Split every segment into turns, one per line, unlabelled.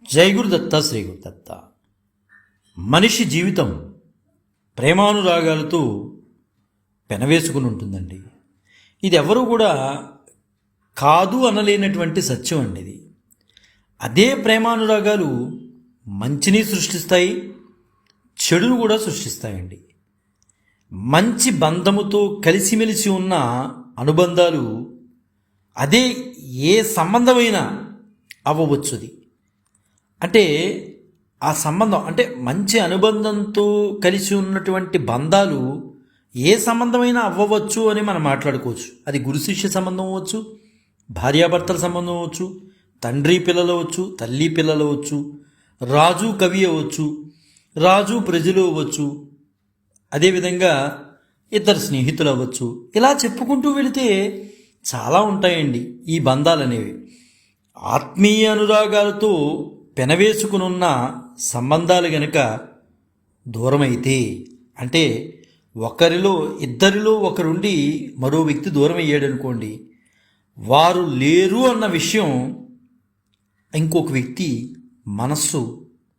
జై గురుదత్త శ్రీ గురుదత్త. మనిషి జీవితం ప్రేమానురాగాలతో పెనవేసుకుని ఉంటుందండి. ఇది ఎవరు కూడా కాదు అనలేనటువంటి సత్యం అండి ఇది. అదే ప్రేమానురాగాలు మంచిని సృష్టిస్తాయి, చెడును కూడా సృష్టిస్తాయండి. మంచి బంధముతో కలిసిమెలిసి ఉన్న అనుబంధాలు అదే ఏ సంబంధమైనా అవ్వవచ్చుది. అంటే ఆ సంబంధం అంటే మంచి అనుబంధంతో కలిసి ఉన్నటువంటి బంధాలు ఏ సంబంధమైనా అవ్వవచ్చు అని మనం మాట్లాడుకోవచ్చు. అది గురు శిష్య సంబంధం అవ్వచ్చు, భార్యాభర్తల సంబంధం అవ్వచ్చు, తండ్రి పిల్లలు అవ్వచ్చు, తల్లి పిల్లలు అవ్వచ్చు, రాజు కవి అవ్వచ్చు, రాజు ప్రజలు అవ్వచ్చు, అదేవిధంగా ఇద్దరు స్నేహితులు అవ్వచ్చు. ఇలా చెప్పుకుంటూ వెళితే చాలా ఉంటాయండి ఈ బంధాలు అనేవి. ఆత్మీయ అనురాగాలతో పెనవేసుకునున్న సంబంధాలు గనక దూరమైతే, అంటే ఇద్దరిలో ఒకరుండి మరో వ్యక్తి దూరం అయ్యాడు అనుకోండి, వారు లేరు అన్న విషయం ఇంకొక వ్యక్తి మనస్సు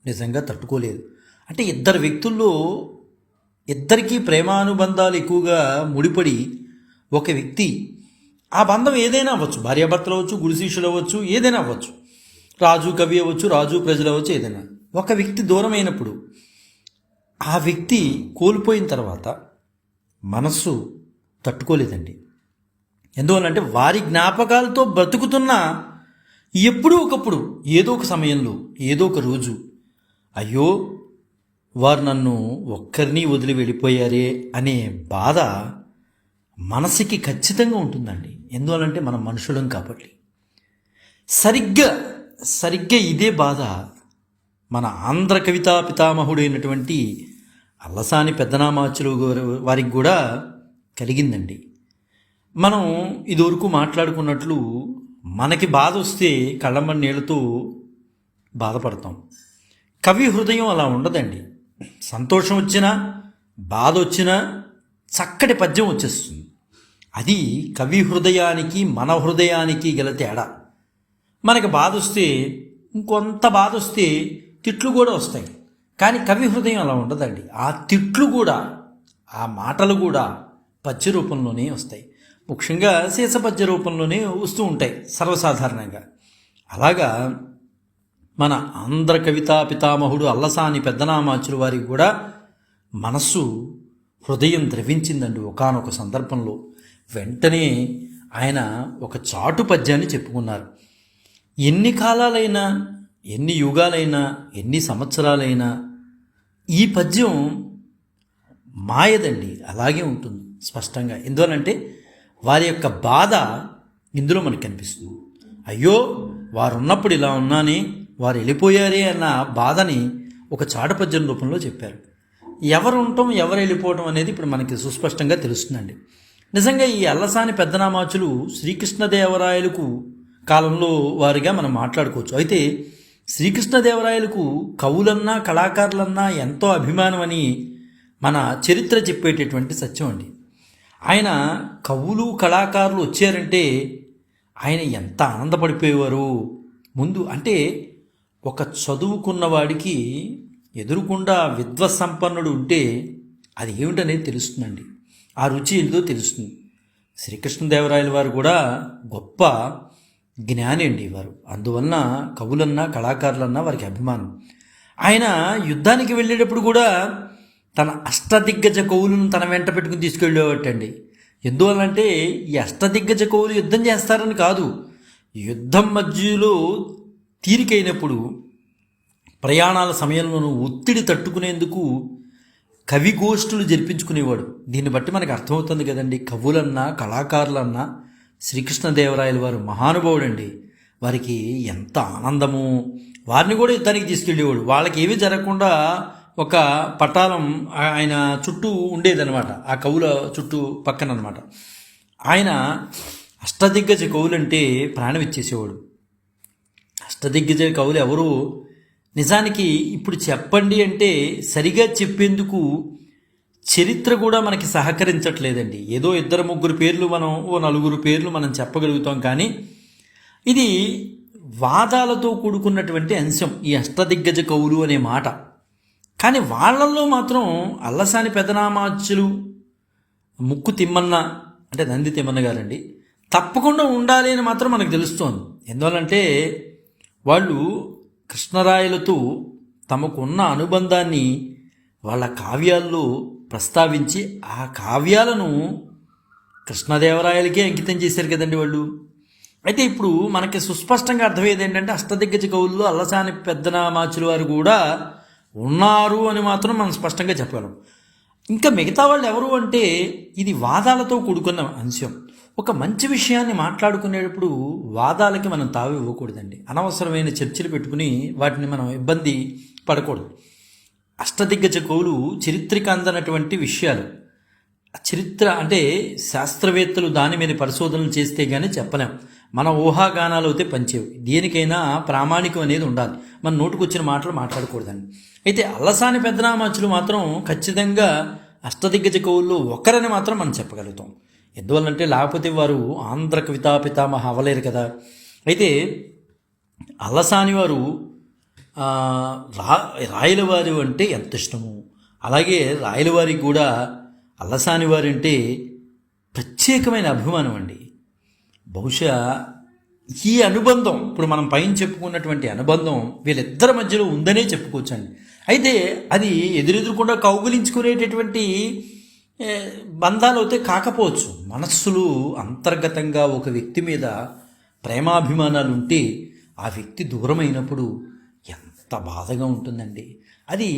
నిజంగా తట్టుకోలేదు. అంటే ఇద్దరు వ్యక్తుల్లో ఇద్దరికీ ప్రేమానుబంధాలు ఎక్కువగా ముడిపడి ఒక వ్యక్తి, ఆ బంధం ఏదైనా అవ్వచ్చు, భార్యాభర్తలు అవ్వచ్చు, గురు శిష్యులు అవ్వచ్చు, ఏదైనా అవ్వచ్చు, రాజు కవి అవ్వచ్చు, రాజు ప్రజలు అవ్వచ్చు, ఏదైనా ఒక వ్యక్తి దూరం అయినప్పుడు ఆ వ్యక్తి కోల్పోయిన తర్వాత మనస్సు తట్టుకోలేదండి. ఎందువల్లంటే వారి జ్ఞాపకాలతో బ్రతుకుతున్న ఎప్పుడూ ఒకప్పుడు ఏదో ఒక సమయంలో ఏదో ఒక రోజు అయ్యో వారు నన్ను ఒక్కరిని వదిలి వెళ్ళిపోయారే అనే బాధ మనసుకి ఖచ్చితంగా ఉంటుందండి. ఎందువల్లంటే మనం మనుషులం కాబట్టి. సరిగ్గా ఇదే బాధ మన ఆంధ్ర కవితా పితామహుడైనటువంటి అల్లసాని పెద్దనామాచులు వారికి కూడా కలిగిందండి. మనం ఇదివరకు మాట్లాడుకున్నట్లు మనకి బాధ వస్తే కళ్ళమ్మని నీళ్ళతో బాధపడతాం. కవి హృదయం అలా ఉండదండి. సంతోషం వచ్చినా బాధ వచ్చినా చక్కటి పద్యం వచ్చేస్తుంది. అది కవి హృదయానికి మన హృదయానికి గల తేడా. మనకి బాధ వస్తే ఇంకొంత బాధ వస్తే తిట్లు కూడా వస్తాయి, కానీ కవి హృదయం అలా ఉండదండి. ఆ తిట్లు కూడా, ఆ మాటలు కూడా పద్య రూపంలోనే వస్తాయి. ముఖ్యంగా శేషపద్య రూపంలోనే వస్తూ ఉంటాయి సర్వసాధారణంగా. అలాగా మన ఆంధ్ర కవితా పితామహుడు అల్లసాని పెద్దనామాచులు వారికి కూడా మనస్సు హృదయం ద్రవించిందండి ఒకానొక సందర్భంలో. వెంటనే ఆయన ఒక చాటు పద్యాన్ని చెప్పుకున్నారు. ఎన్ని కాలాలైనా, ఎన్ని యుగాలైనా, ఎన్ని సంవత్సరాలైనా ఈ పద్యం మాయదండి, అలాగే ఉంటుంది స్పష్టంగా. ఎందువలంటే వారి యొక్క బాధ ఇందులో మనకు కనిపిస్తుంది. అయ్యో వారు ఉన్నప్పుడు ఇలా ఉన్నానే, వారు వెళ్ళిపోయారే అన్న బాధని ఒక చాటు పద్యం రూపంలో చెప్పారు. ఎవరు ఉండటం, ఎవరు వెళ్ళిపోవటం అనేది ఇప్పుడు మనకి సుస్పష్టంగా తెలుస్తుందండి. నిజంగా ఈ అల్లసాని పెద్దనామాచులు శ్రీకృష్ణదేవరాయలకు కాలంలో వారిగా మనం మాట్లాడుకోవచ్చు. అయితే శ్రీకృష్ణదేవరాయలకు కవులన్నా కళాకారులన్నా ఎంతో అభిమానం అని మన చరిత్ర చెప్పేటటువంటి సత్యం అండి. ఆయన కవులు కళాకారులు వచ్చారంటే ఆయన ఎంత ఆనందపడిపోయేవారు. ముందు అంటే ఒక చదువుకున్నవాడికి ఎదురుకుండా విద్వత్సంపన్నుడు ఉంటే అది ఏమిటనేది తెలుస్తుందండి. ఆ రుచి ఏదో తెలుస్తుంది. శ్రీకృష్ణదేవరాయల వారు కూడా గొప్ప జ్ఞాని అండి వారు. అందువలన కవులన్నా కళాకారులన్నా వారికి అభిమానం. ఆయన యుద్ధానికి వెళ్ళేటప్పుడు కూడా తన అష్టదిగ్గజ కవులను తన వెంట పెట్టుకుని తీసుకెళ్ళేవాటండి. ఎందువల్లంటే ఈ అష్టదిగ్గజ కవులు యుద్ధం చేస్తారని కాదు, యుద్ధం మధ్యలో తీరికైనప్పుడు ప్రయాణాల సమయంలోనూ ఒత్తిడి తట్టుకునేందుకు కవిగోష్ఠులు జరిపించుకునేవాడు. దీన్ని బట్టి మనకు అర్థమవుతుంది కదండి. కవులన్నా కళాకారులన్నా శ్రీకృష్ణదేవరాయల వారు మహానుభావుడండి. వారికి ఎంత ఆనందము. వారిని కూడా యుద్ధానికి తీసుకెళ్ళేవాడు. వాళ్ళకి ఏమీ జరగకుండా ఒక పటాలం ఆయన చుట్టూ ఉండేదనమాట, ఆ కవుల చుట్టూ పక్కన అనమాట. ఆయన అష్టదిగ్గజ కవులంటే ప్రాణం ఇచ్చేసేవాడు. అష్టదిగ్గజ కవులు ఎవరు నిజానికి ఇప్పుడు చెప్పండి అంటే సరిగా చెప్పేందుకు చరిత్ర కూడా మనకి సహకరించట్లేదండి. ఏదో ఇద్దరు ముగ్గురు పేర్లు మనం, ఓ నలుగురు పేర్లు మనం చెప్పగలుగుతాం. కానీ ఇది వాదాలతో కూడుకున్నటువంటి అంశం ఈ అష్టదిగ్గజ కవులు అనే మాట. కానీ వాళ్ళల్లో మాత్రం అల్లసాని పెదనామాచ్యులు, ముక్కు తిమ్మన్న అంటే నంది తిమ్మన్న గారండి తప్పకుండా ఉండాలి అని మాత్రం మనకు తెలుస్తోంది. ఎందువల్లంటే వాళ్ళు కృష్ణరాయలతో తమకున్న అనుబంధాన్ని వాళ్ళ కావ్యాల్లో ప్రస్తావించి ఆ కావ్యాలను కృష్ణదేవరాయలకే అంకితం చేశారు కదండి వాళ్ళు. అయితే ఇప్పుడు మనకి సుస్పష్టంగా అర్థమయ్యేది ఏంటంటే అష్టదిగ్గజ కవుల్లో అల్లసాని పెద్దనామాచులు వారు కూడా ఉన్నారు అని మాత్రం మనం స్పష్టంగా చెప్పగలం. ఇంకా మిగతా వాళ్ళు ఎవరు అంటే ఇది వాదాలతో కూడుకున్న అంశం. ఒక మంచి విషయాన్ని మాట్లాడుకునేటప్పుడు వాదాలకి మనం తావి ఇవ్వకూడదండి. అనవసరమైన చర్చలు పెట్టుకుని వాటిని మనం ఇబ్బంది పడకూడదు. అష్టదిగ్గజ కవులు చరిత్రకి అందనటువంటి విషయాలు, చరిత్ర అంటే శాస్త్రవేత్తలు దాని మీద పరిశోధనలు చేస్తే కానీ చెప్పలేం. మన ఊహాగానాలు అయితే పనిచేవి. దేనికైనా ప్రామాణికం అనేది ఉండాలి. మన నోటుకొచ్చిన మాటలు మాట్లాడకూడదండి. అయితే అల్లసాని పెద్దనామాచులు మాత్రం ఖచ్చితంగా అష్టదిగ్గజ కవుల్లో ఒకరని మాత్రం మనం చెప్పగలుగుతాం. ఎందువల్లంటే లేకపోతే వారు ఆంధ్ర కవితా పితామహ అవ్వలేరు కదా. అయితే అల్లసాని వారు రాయలవారి అంటే ఎంత ఇష్టము. అలాగే రాయలవారికి కూడా అల్లసాని వారి అంటే ప్రత్యేకమైన అభిమానం అండి. బహుశా ఈ అనుబంధం ఇప్పుడు మనం పైన చెప్పుకున్నటువంటి అనుబంధం వీళ్ళిద్దరి మధ్యలో ఉందనే చెప్పుకోవచ్చండి. అయితే అది ఎదురెదురుకుండా కౌగులించుకునేటటువంటి బంధాలు అయితే కాకపోవచ్చు. మనస్సులు అంతర్గతంగా ఒక వ్యక్తి మీద ప్రేమాభిమానాలు ఉంటే ఆ వ్యక్తి దూరమైనప్పుడు ఎంత బాధగా ఉంటుందండి. అది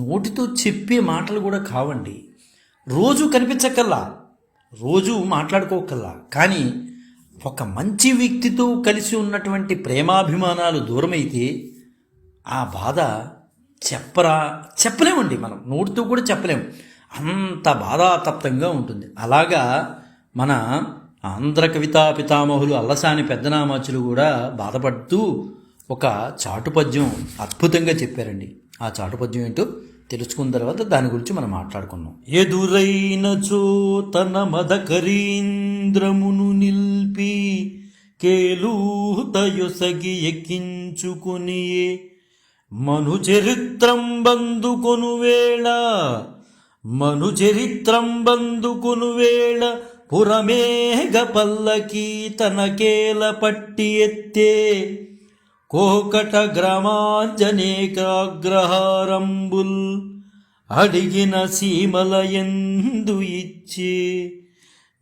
నోటితో చెప్పే మాటలు కూడా కావండి. రోజు కనిపించక్కల్లా, రోజు మాట్లాడుకోకల్లా, కానీ ఒక మంచి వ్యక్తితో కలిసి ఉన్నటువంటి ప్రేమాభిమానాలు దూరమైతే ఆ బాధ చెప్పలేమండి. మనం నోటితో కూడా చెప్పలేము. అంత బాధాతప్తంగా ఉంటుంది. అలాగా మన ఆంధ్ర కవితా పితామహులు అల్లసాని పెద్దనామాచులు కూడా బాధపడుతూ ఒక చాటుపద్యం అద్భుతంగా చెప్పారండి. ఆ చాటుపద్యం ఏంటో తెలుసుకున్న తర్వాత దాని గురించి మనం మాట్లాడుకున్నాం. ఎదురైన చోతన మదకరీంద్రమును నిల్పి కేలూతయొసగి ఎక్కించుకుని మను చరిత్రం బందుకొను వేళ పురమేఘ పల్లకి తనకేల పట్టి ఎత్తే కోకట గ్రామాంజనేకాగ్రహారంబుల్ అడిగిన సీమల ఎందు ఇచ్చే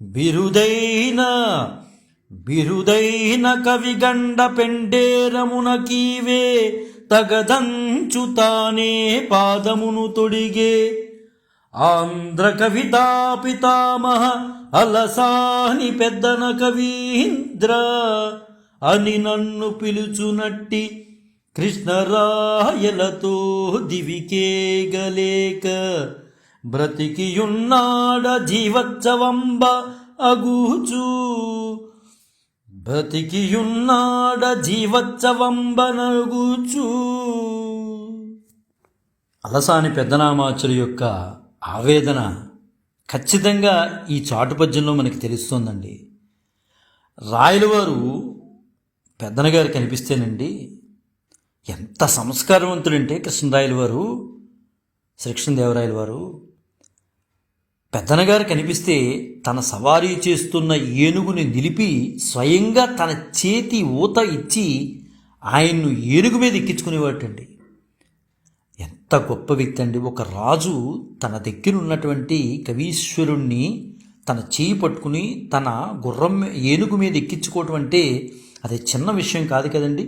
బిరుదైన కవిగండ పెండేరమునకీవే తగదంచు తానే పాదమును తొడిగే ఆంధ్ర కవితా పితామహ అలసాని పెద్దన కవీంద్ర అని నన్ను పిలుచునట్టి కృష్ణరాయలతో దివికేగలేక బ్రతికియున్నాడ జీవోత్సవంబ అగూచు జీవోత్సవంబనగూచు. అలసాని పెద్దనామాచుల యొక్క ఆవేదన ఖచ్చితంగా ఈ చాటుపద్యంలో మనకి తెలుస్తోందండి. రాయలవారు పెద్దనగారు కనిపిస్తేనండి ఎంత సంస్కారవంతుడంటే కృష్ణరాయల వారు, శ్రీకృష్ణదేవరాయల వారు పెద్దనగారు కనిపిస్తే తన సవారీ చేస్తున్న ఏనుగుని నిలిపి స్వయంగా తన చేతి ఊత ఇచ్చి ఆయన్ను ఏనుగు మీద ఎక్కించుకునేవాటండి. ఎంత గొప్ప వ్యక్తి అండి. ఒక రాజు తన దగ్గర ఉన్నటువంటి కవీశ్వరుణ్ణి తన చేయి పట్టుకుని తన గుర్రం ఏనుగు మీద ఎక్కించుకోవటం అంటే అది చిన్న విషయం కాదు కదండి.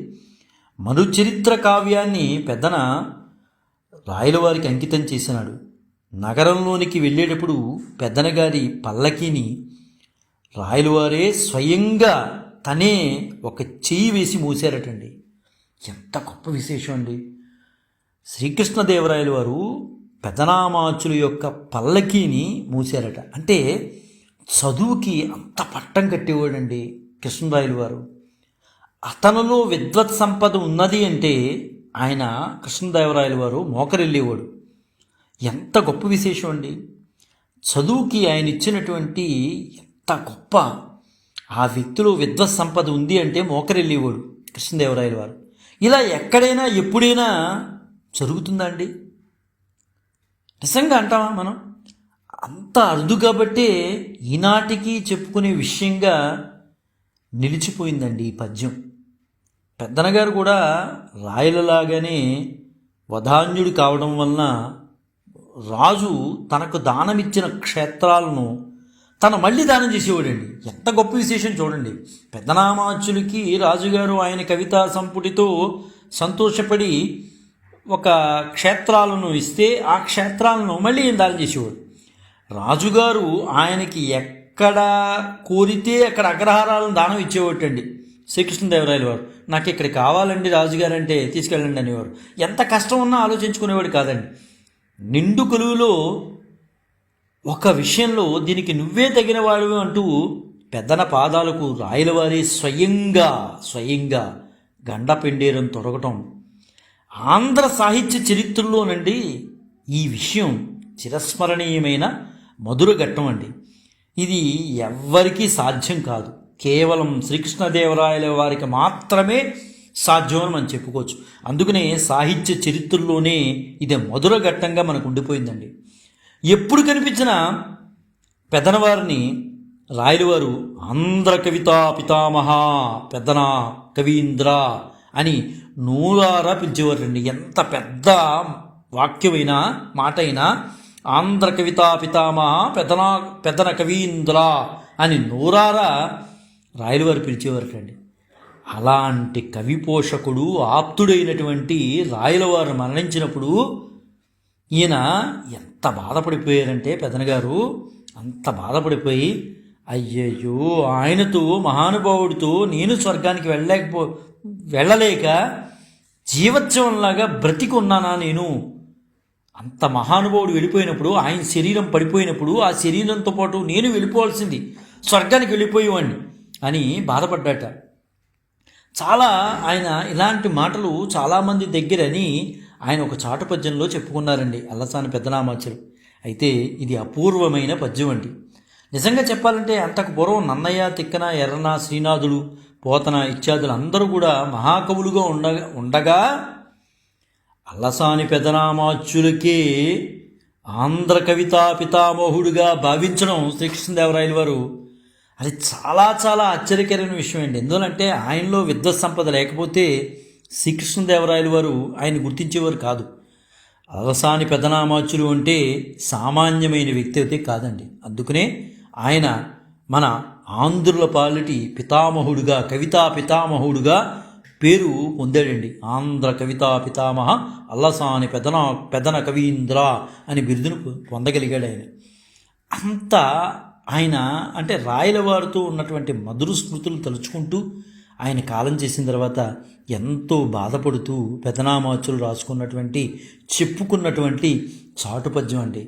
మను చరిత్ర కావ్యాన్ని పెద్దన రాయలవారికి అంకితం చేసినాడు. నగరంలోనికి వెళ్ళేటప్పుడు పెద్దనగారి పల్లకీని రాయలవారే స్వయంగా తనే ఒక చెయ్యి వేసి మోసారటండి. ఎంత గొప్ప విశేషం అండి. శ్రీకృష్ణదేవరాయల వారు పెదనామాచుల యొక్క పల్లకీని మూసారట. అంటే చదువుకి అంత పట్టం కట్టేవాడండి కృష్ణరాయల వారు. అతనిలో విద్వత్ సంపద ఉన్నది అంటే ఆయన కృష్ణదేవరాయల వారు మోకరెళ్ళేవాడు. ఎంత గొప్ప విశేషం అండి. చదువుకి ఆయన ఇచ్చినటువంటి ఎంత గొప్ప ఆ వ్యక్తిలో విద్వత్ సంపద ఉంది అంటే మోకరెళ్ళేవాడు. కృష్ణదేవరాయల వారు. ఇలా ఎక్కడైనా ఎప్పుడైనా జరుగుతుందా అండి? నిజంగా అంటామా మనం? అంత అరుదు కాబట్టే ఈనాటికి చెప్పుకునే విషయంగా నిలిచిపోయిందండి ఈ పద్యం. పెద్దనగారు కూడా రాయలలాగానే వధాన్యుడు కావడం వలన రాజు తనకు దానమిచ్చిన క్షేత్రాలను తను మళ్ళీ దానం చేసేవాడండి. ఎంత గొప్ప విశేషం చూడండి. పెద్దనామాచ్యులకి రాజుగారు ఆయన కవితా సంపుటితో సంతోషపడి ఒక క్షేత్రాలను ఇస్తే ఆ క్షేత్రాలను మళ్ళీ ఆయన దానం చేసేవాడు. రాజుగారు ఆయనకి ఎక్కడ కోరితే అక్కడ అగ్రహారాలను దానం ఇచ్చేవాటండి. శ్రీకృష్ణదేవరాయల వారు నాకు ఇక్కడ కావాలండి రాజుగారు అంటే తీసుకెళ్ళండి అనేవారు. ఎంత కష్టం ఉన్నా ఆలోచించుకునేవాడు కాదండి. నిండు కొలువులో ఒక విషయంలో దీనికి నువ్వే తగిన వాడివి అంటూ పెద్దన పాదాలకు రాయలవారి స్వయంగా గండపెండేరం తొడగటం ఆంధ్ర సాహిత్య చరిత్రలోనండి ఈ విషయం చిరస్మరణీయమైన మధుర ఘట్టం అండి. ఇది ఎవ్వరికీ సాధ్యం కాదు, కేవలం శ్రీకృష్ణదేవరాయల వారికి మాత్రమే సాధ్యం అని మనం చెప్పుకోవచ్చు. అందుకనే సాహిత్య చరిత్రలోనే ఇది మధుర ఘట్టంగా మనకు ఉండిపోయిందండి. ఎప్పుడు కనిపించిన పెద్దనవారిని రాయలవారు ఆంధ్ర కవితా పితామహ పెద్దన కవీంద్ర అని నూరారా పిలిచేవారండి. ఎంత పెద్ద వాక్యమైనా మాట అయినా ఆంధ్ర కవితా పితామహ పెద్దన కవీంద్ర అని నూరారా రాయలవారు పిలిచేవారటండి. అలాంటి కవి పోషకుడు ఆప్తుడైనటువంటి రాయలవారు మరణించినప్పుడు ఈయన ఎంత బాధపడిపోయారంటే పెద్దనగారు అంత బాధపడిపోయి అయ్యయ్యో ఆయనతో మహానుభావుడితో నేను స్వర్గానికి వెళ్ళలేక జీవోత్సవంలాగా బ్రతికి ఉన్నానా నేను? అంత మహానుభావుడు వెళ్ళిపోయినప్పుడు ఆయన శరీరం పడిపోయినప్పుడు ఆ శరీరంతో పాటు నేను వెళ్ళిపోవాల్సింది, స్వర్గానికి వెళ్ళిపోయేవాడిని అని బాధపడ్డాట. చాలా ఆయన ఇలాంటి మాటలు చాలామంది దగ్గరని ఆయన ఒక చాటు పద్యంలో చెప్పుకున్నారండి అల్లసాని పెద్దనామాచ్యులు. అయితే ఇది అపూర్వమైన పద్యం అండి. నిజంగా చెప్పాలంటే అంతకు పూర్వం నన్నయ్య, తిక్కన, ఎర్రన, శ్రీనాథుడు, పోతన ఇత్యాదులు అందరూ కూడా మహాకవులుగా ఉండగా అల్లసాని పెద్దనామాచ్యులకే ఆంధ్ర కవితా పితామహుడుగా భావించడం శ్రీకృష్ణదేవరాయల వారు అది చాలా చాలా ఆశ్చర్యకరమైన విషయం అండి. ఎందుకంటే ఆయనలో విద్వత్ సంపద లేకపోతే శ్రీకృష్ణదేవరాయల వారు ఆయన గుర్తించేవారు కాదు. అలసాని పెద్దనామాచ్యులు అంటే సామాన్యమైన వ్యక్తి అయితే కాదండి. అందుకనే ఆయన మన ఆంధ్రుల పాలిటి పితామహుడుగా, కవితా పితామహుడుగా పేరు పొందాడండి. ఆంధ్ర కవితా పితామహ అల్లసాని పెద్దన కవీంద్ర అని బిరుదును పొందగలిగాడు ఆయన. అంత ఆయన అంటే రాయలవారితో ఉన్నటువంటి మధుర స్మృతులు తలుచుకుంటూ ఆయన కాలం చేసిన తర్వాత ఎంతో బాధపడుతూ పెద్దనామాచ్యులు రాసుకున్నటువంటి చెప్పుకున్నటువంటి చాటు పద్యం అండి.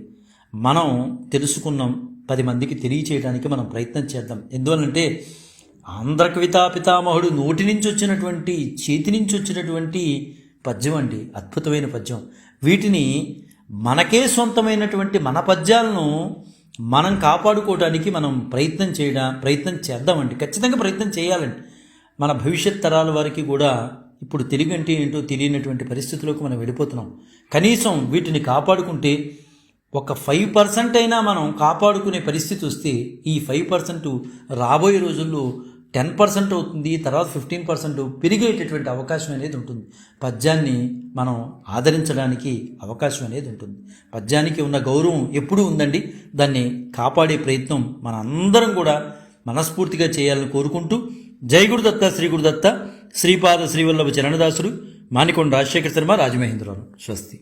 మనం తెలుసుకున్నాం, 10 మందికి తెలియచేయడానికి మనం ప్రయత్నం చేద్దాం. ఎందువల్లంటే ఆంధ్ర కవితా పితామహుడు నోటి నుంచి వచ్చినటువంటి, చేతి నుంచి వచ్చినటువంటి పద్యం అండి, అద్భుతమైన పద్యం. వీటిని మనకే సొంతమైనటువంటి మన పద్యాలను మనం కాపాడుకోవడానికి మనం ప్రయత్నం చేద్దామండి. ఖచ్చితంగా ప్రయత్నం చేయాలండి. మన భవిష్యత్ తరాల వారికి కూడా ఇప్పుడు తెలుగు అంటే ఏంటో తెలియనటువంటి పరిస్థితుల్లోకి మనం వెళ్ళిపోతున్నాం. కనీసం వీటిని కాపాడుకుంటే ఒక 5% అయినా మనం కాపాడుకునే పరిస్థితి వస్తే ఈ 5% రాబోయే రోజుల్లో 10% అవుతుంది, తర్వాత 15% పెరిగేటటువంటి అవకాశం అనేది ఉంటుంది. పద్యాన్ని మనం ఆదరించడానికి అవకాశం అనేది ఉంటుంది. పద్యానికి ఉన్న గౌరవం ఎప్పుడూ ఉందండి. దాన్ని కాపాడే ప్రయత్నం మన అందరం కూడా మనస్ఫూర్తిగా చేయాలని కోరుకుంటూ, జై గురుదత్త, శ్రీ గురుదత్త, శ్రీపాద శ్రీవల్లభ చరణదాసుడు, మానికొండ రాజశేఖర శర్మ, రాజమహేంద్రరావు. స్వస్తి.